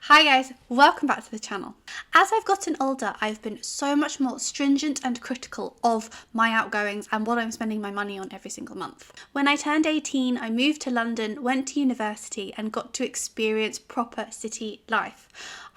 Hi guys, welcome back to the channel. As I've gotten older, I've been so much more stringent and critical of my outgoings and what I'm spending my money on every single month. When I turned 18, I moved to London, went to university and got to experience proper city life.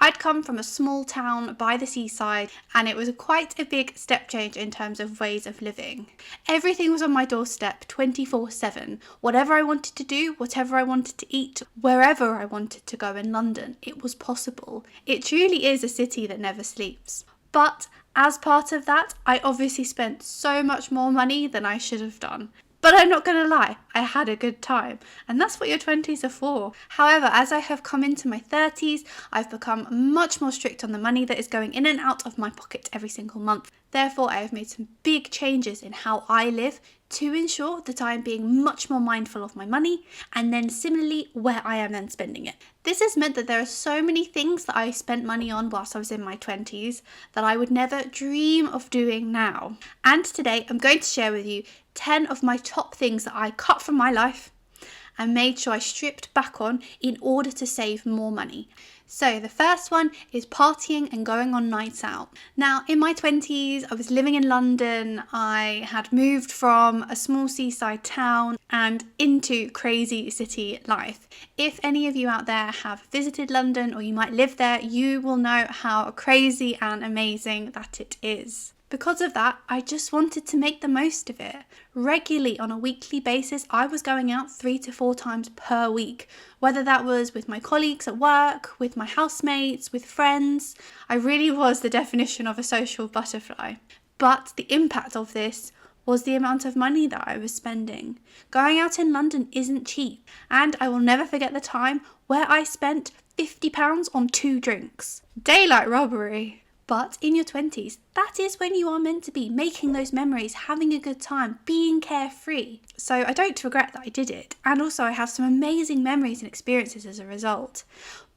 I'd come from a small town by the seaside and it was quite a big step change in terms of ways of living. Everything was on my doorstep 24/7. Whatever I wanted to do, whatever I wanted to eat, wherever I wanted to go in London, it was possible. It truly is a city that never sleeps. But as part of that, I obviously spent so much more money than I should have done. But I'm not going to lie, I had a good time, and that's what your 20s are for. However, as I have come into my 30s, I've become much more strict on the money that is going in and out of my pocket every single month. Therefore, I have made some big changes in how I live to ensure that I am being much more mindful of my money, and then similarly where I am then spending it. This has meant that there are so many things that I spent money on whilst I was in my 20s that I would never dream of doing now. And today I'm going to share with you 10 of my top things that I cut from my life and made sure I stripped back on in order to save more money. So the first one is partying and going on nights out. Now in my 20s, I was living in London. I had moved from a small seaside town and into crazy city life. If any of you out there have visited London or you might live there, you will know how crazy and amazing that it is. Because of that, I just wanted to make the most of it. Regularly on a weekly basis, I was going out 3 to 4 times per week, whether that was with my colleagues at work, with my housemates, with friends. I really was the definition of a social butterfly. But the impact of this was the amount of money that I was spending. Going out in London isn't cheap, and I will never forget the time where I spent £50 on 2 drinks. Daylight robbery. But in your 20s, that is when you are meant to be making those memories, having a good time, being carefree. So I don't regret that I did it. And also I have some amazing memories and experiences as a result.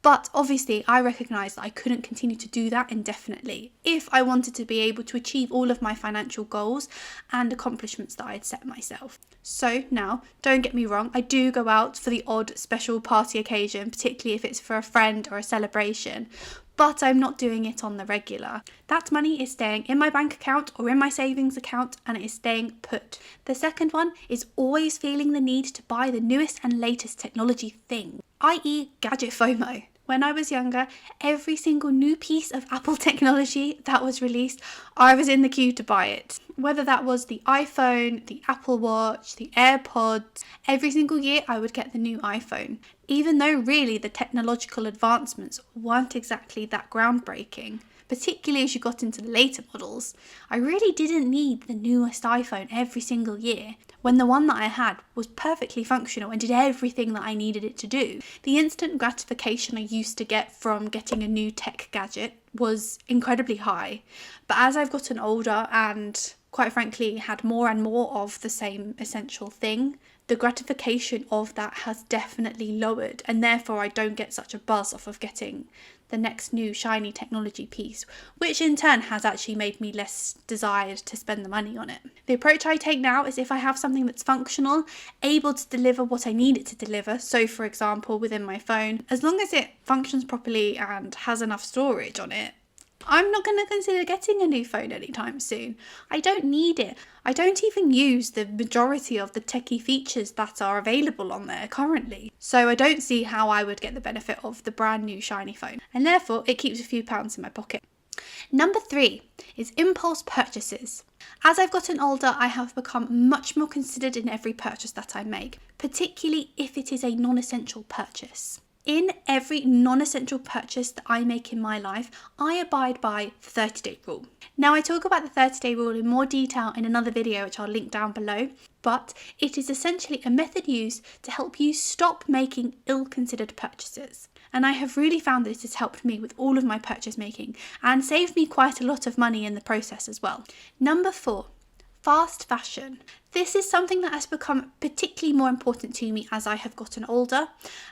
But obviously I recognise that I couldn't continue to do that indefinitely if I wanted to be able to achieve all of my financial goals and accomplishments that I had set myself. So now, don't get me wrong, I do go out for the odd special party occasion, particularly if it's for a friend or a celebration. But I'm not doing it on the regular. That money is staying in my bank account or in my savings account and it is staying put. The second one is always feeling the need to buy the newest and latest technology thing, i.e. Gadget Fomo. When I was younger, every single new piece of Apple technology that was released, I was in the queue to buy it. Whether that was the iPhone, the Apple Watch, the AirPods, every single year I would get the new iPhone. Even though really the technological advancements weren't exactly that groundbreaking, particularly as you got into the later models, I really didn't need the newest iPhone every single year when the one that I had was perfectly functional and did everything that I needed it to do. The instant gratification I used to get from getting a new tech gadget was incredibly high, but as I've gotten older and quite frankly had more and more of the same essential thing, the gratification of that has definitely lowered, and therefore I don't get such a buzz off of getting the next new shiny technology piece, which in turn has actually made me less desired to spend the money on it. The approach I take now is if I have something that's functional, able to deliver what I need it to deliver, so for example within my phone, as long as it functions properly and has enough storage on it, I'm not going to consider getting a new phone anytime soon. I don't need it. I don't even use the majority of the techie features that are available on there currently. So I don't see how I would get the benefit of the brand new shiny phone. And therefore it keeps a few pounds in my pocket. Number 3 is impulse purchases. As I've gotten older, I have become much more considered in every purchase that I make, particularly if it is a non-essential purchase. In every non-essential purchase that I make in my life, I abide by the 30-day rule. Now I talk about the 30-day rule in more detail in another video which I'll link down below, but it is essentially a method used to help you stop making ill-considered purchases. And I have really found that it has helped me with all of my purchase making and saved me quite a lot of money in the process as well. Number 4. Fast fashion. This is something that has become particularly more important to me as I have gotten older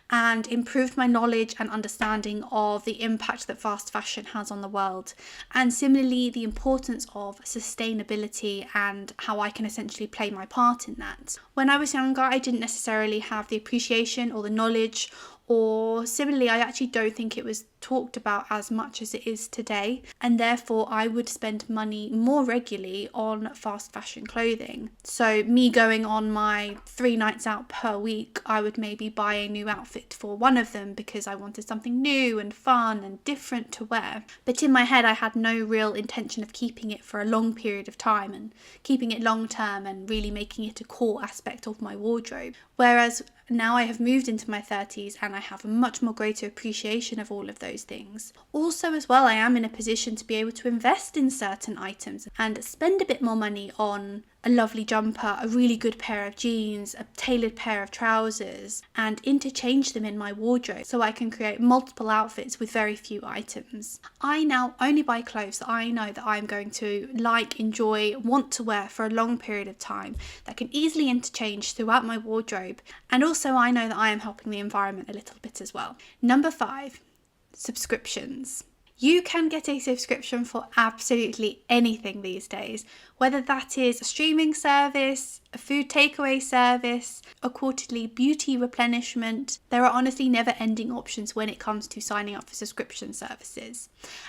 and improved my knowledge and understanding of the impact that fast fashion has on the world, and similarly the importance of sustainability and how I can essentially play my part in that. When I was younger, I didn't necessarily have the appreciation or the knowledge, or similarly, I actually don't think it was talked about as much as it is today, and therefore I would spend money more regularly on fast fashion clothing. So me going on my 3 nights out per week, I would maybe buy a new outfit for one of them because I wanted something new and fun and different to wear. But in my head, I had no real intention of keeping it for a long period of time and keeping it long term and really making it a core aspect of my wardrobe. Whereas now I have moved into my 30s and I have a much more greater appreciation of all of those things. Also as well, I am in a position to be able to invest in certain items and spend a bit more money on a lovely jumper, a really good pair of jeans, a tailored pair of trousers, and interchange them in my wardrobe so I can create multiple outfits with very few items. I now only buy clothes that I know that I'm going to like, enjoy, want to wear for a long period of time that can easily interchange throughout my wardrobe, and also I know that I am helping the environment a little bit as well. Number 5, subscriptions. You can get a subscription for absolutely anything these days, whether that is a streaming service, a food takeaway service, a quarterly beauty replenishment. There are honestly never-ending options when it comes to signing up for subscription services.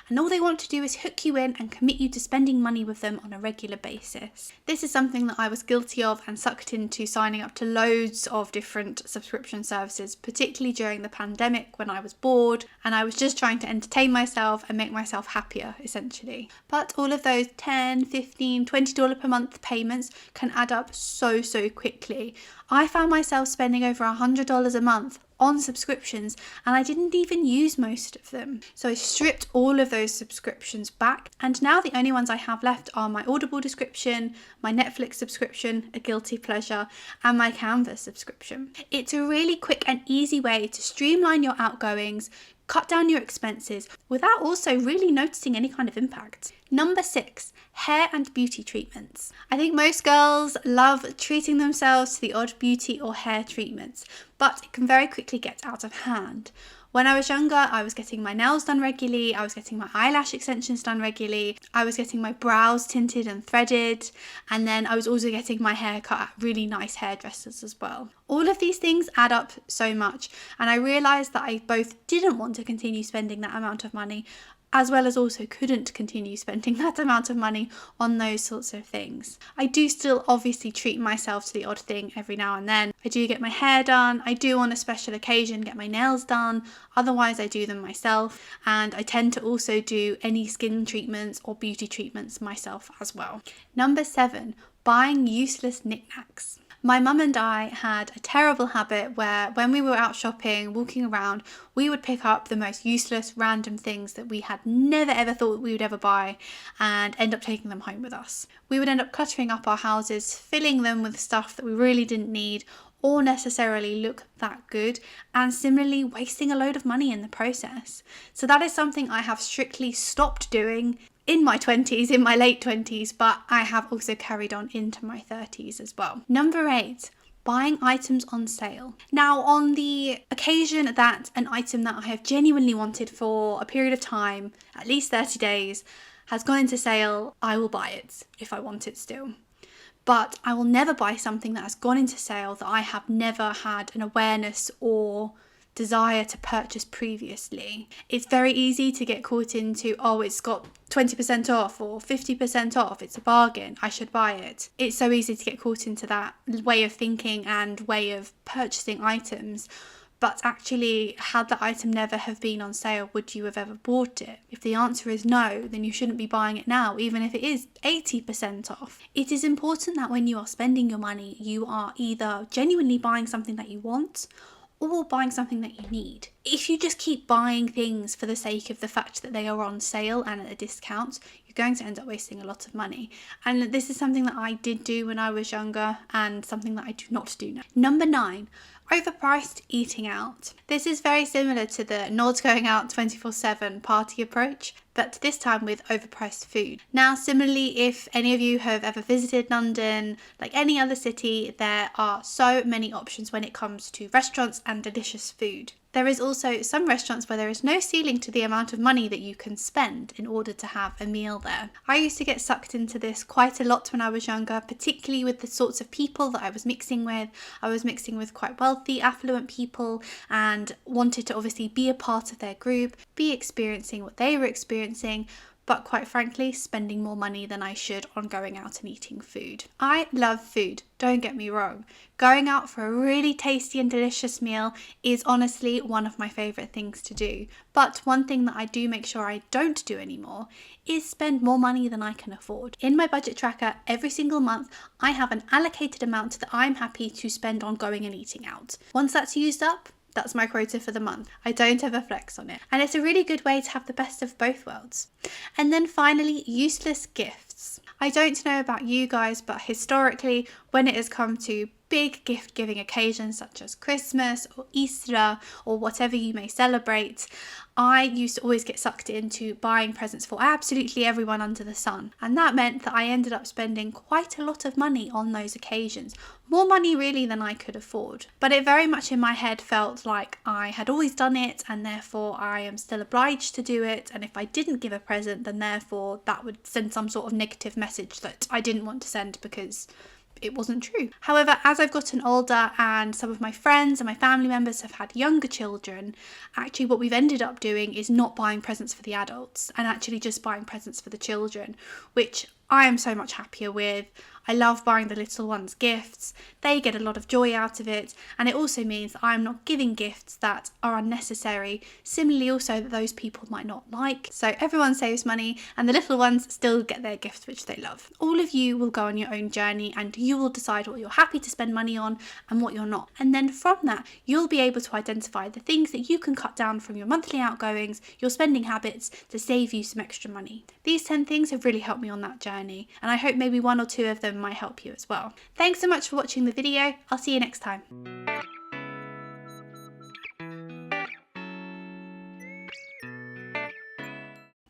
And all they want to do is hook you in and commit you to spending money with them on a regular basis. This is something that I was guilty of and sucked into signing up to loads of different subscription services, particularly during the pandemic when I was bored and I was just trying to entertain myself and make myself happier, essentially. But all of those $10, $15, $20 per month payments can add up so quickly. I found myself spending over $100 a month on subscriptions and I didn't even use most of them. So I stripped all of those subscriptions back, and now the only ones I have left are my Audible subscription, my Netflix subscription, a guilty pleasure, and my Canva subscription. It's a really quick and easy way to streamline your outgoings, cut down your expenses without also really noticing any kind of impact. Number 6, hair and beauty treatments. I think most girls love treating themselves to the odd beauty or hair treatments, but it can very quickly get out of hand. When I was younger, I was getting my nails done regularly, I was getting my eyelash extensions done regularly, I was getting my brows tinted and threaded, and then I was also getting my hair cut at really nice hairdressers as well. All of these things add up so much, and I realised that I both didn't want to continue spending that amount of money, as well as also couldn't continue spending that amount of money on those sorts of things. I do still obviously treat myself to the odd thing every now and then. I do get my hair done, I do on a special occasion get my nails done, otherwise I do them myself, and I tend to also do any skin treatments or beauty treatments myself as well. Number 7, buying useless knickknacks. My mum and I had a terrible habit where when we were out shopping, walking around, we would pick up the most useless, random things that we had never ever thought we would ever buy and end up taking them home with us. We would end up cluttering up our houses, filling them with stuff that we really didn't need or necessarily look that good, and similarly wasting a load of money in the process. So that is something I have strictly stopped doing in my 20s, in my late 20s, but I have also carried on into my 30s as well. Number 8, buying items on sale. Now, on the occasion that an item that I have genuinely wanted for a period of time, at least 30 days, has gone into sale, I will buy it if I want it still. But I will never buy something that has gone into sale that I have never had an awareness or desire to purchase previously. It's very easy to get caught into, oh, it's got 20% off or 50% off, it's a bargain, I should buy it. It's so easy to get caught into that way of thinking and way of purchasing items. But actually, had the item never have been on sale, would you have ever bought it? If the answer is no, then you shouldn't be buying it now, even if it is 80% off. It is important that when you are spending your money, you are either genuinely buying something that you want or buying something that you need. If you just keep buying things for the sake of the fact that they are on sale and at a discount, you're going to end up wasting a lot of money. And this is something that I did do when I was younger and something that I do not do now. Number 9, Overpriced eating out. This is very similar to the not going out 24/7 party approach, but this time with overpriced food. Now, similarly, if any of you have ever visited London, like any other city, there are so many options when it comes to restaurants and delicious food. There is also some restaurants where there is no ceiling to the amount of money that you can spend in order to have a meal there. I used to get sucked into this quite a lot when I was younger, particularly with the sorts of people that I was mixing with. I was mixing with quite wealthy, affluent people and wanted to obviously be a part of their group, be experiencing what they were experiencing, but quite frankly, spending more money than I should on going out and eating food. I love food, don't get me wrong. Going out for a really tasty and delicious meal is honestly one of my favourite things to do. But one thing that I do make sure I don't do anymore is spend more money than I can afford. In my budget tracker, every single month, I have an allocated amount that I'm happy to spend on going and eating out. Once that's used up, that's my quota for the month. I don't ever flex on it. And it's a really good way to have the best of both worlds. And then finally, useless gifts. I don't know about you guys, but historically, when it has come to big gift giving occasions such as Christmas or Easter or whatever you may celebrate, I used to always get sucked into buying presents for absolutely everyone under the sun. And that meant that I ended up spending quite a lot of money on those occasions. More money really than I could afford. But it very much in my head felt like I had always done it and therefore I am still obliged to do it. And if I didn't give a present, then therefore that would send some sort of negative message that I didn't want to send because it wasn't true. However, as I've gotten older and some of my friends and my family members have had younger children, actually what we've ended up doing is not buying presents for the adults and actually just buying presents for the children, which I am so much happier with. I love buying the little ones gifts. They get a lot of joy out of it, and it also means that I'm not giving gifts that are unnecessary. Similarly also that those people might not like. So everyone saves money and the little ones still get their gifts which they love. All of you will go on your own journey and you will decide what you're happy to spend money on and what you're not. And then from that, you'll be able to identify the things that you can cut down from your monthly outgoings, your spending habits to save you some extra money. These 10 things have really helped me on that journey, and I hope maybe one or two of them might help you as well. Thanks so much for watching the video. I'll see you next time.